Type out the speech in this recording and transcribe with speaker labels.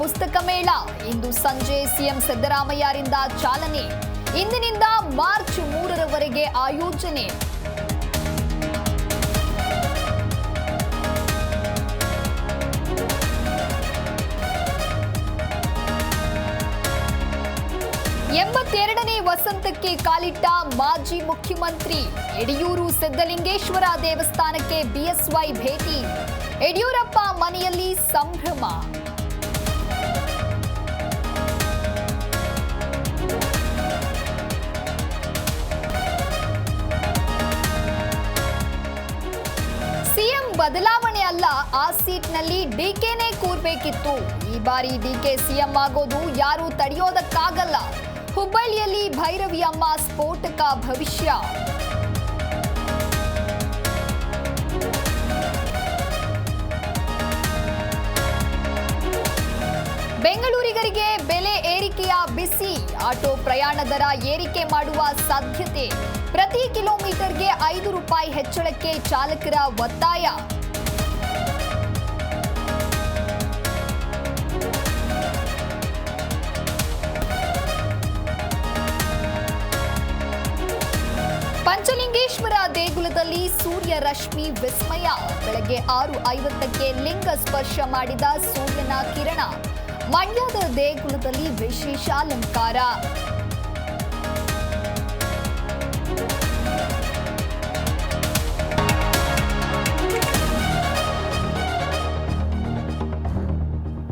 Speaker 1: ಪುಸ್ತಕ ಮೇಳ ಇಂದು ಸಂಜೆ ಸಿಎಂ ಸಿದ್ದರಾಮಯ್ಯರಿಂದ ಚಾಲನೆ. ಇಂದಿನಿಂದ ಮಾರ್ಚ್ 3ರವರೆಗೆ ಆಯೋಜನೆ. ಎಂಬತ್ತೆರಡನೇ ವಸಂತಕ್ಕೆ ಕಾಲಿಟ್ಟ ಮಾಜಿ ಮುಖ್ಯಮಂತ್ರಿ. ಯಡಿಯೂರು ಸಿದ್ದಲಿಂಗೇಶ್ವರ ದೇವಸ್ಥಾನಕ್ಕೆ ಬಿಎಸ್ವೈ ಭೇಟಿ. ಯಡಿಯೂರಪ್ಪ ಮನೆಯಲ್ಲಿ ಸಂಭ್ರಮ. ಸಿಎಂ ಬದಲಾವಣೆ ಅಲ್ಲ, ಆ ಸೀಟ್ನಲ್ಲಿ ಡಿಕೆನೇ ಕೂರ್ಬೇಕಿತ್ತು. ಈ ಬಾರಿ ಡಿಕೆ ಸಿಎಂ ಆಗೋದು ಯಾರು ತಡೆಯೋದಕ್ಕಾಗಲ್ಲ. ಹುಬ್ಬಳ್ಳಿಯಲ್ಲಿ ಭೈರವಿ ಅಮ್ಮ ಸ್ಫೋಟಕ ಭವಿಷ್ಯ. ಬೆಂಗಳೂರಿಗರಿಗೆ ಬೆಲೆ ಏರಿಕೆಯ ಬಿಸಿ. ಆಟೋ ಪ್ರಯಾಣ ದರ ಏರಿಕೆ ಮಾಡುವ ಸಾಧ್ಯತೆ. ಪ್ರತಿ ಕಿಲೋಮೀಟರ್ಗೆ 5 ರೂಪಾಯಿ ಹೆಚ್ಚಳಕ್ಕೆ ಚಾಲಕರ ಒತ್ತಾಯ. ಪಂಚಲಿಂಗೇಶ್ವರ ದೇಗುಲದಲ್ಲಿ ಸೂರ್ಯ ರಶ್ಮಿ ವಿಸ್ಮಯ. ಬೆಳಗ್ಗೆ 6:50ಕ್ಕೆ ಲಿಂಗ ಸ್ಪರ್ಶ ಮಾಡಿದ ಸೂರ್ಯನ ಕಿರಣ. ಮಂಡ್ಯದ ದೇಗುಲದಲ್ಲಿ ವಿಶೇಷ ಅಲಂಕಾರ.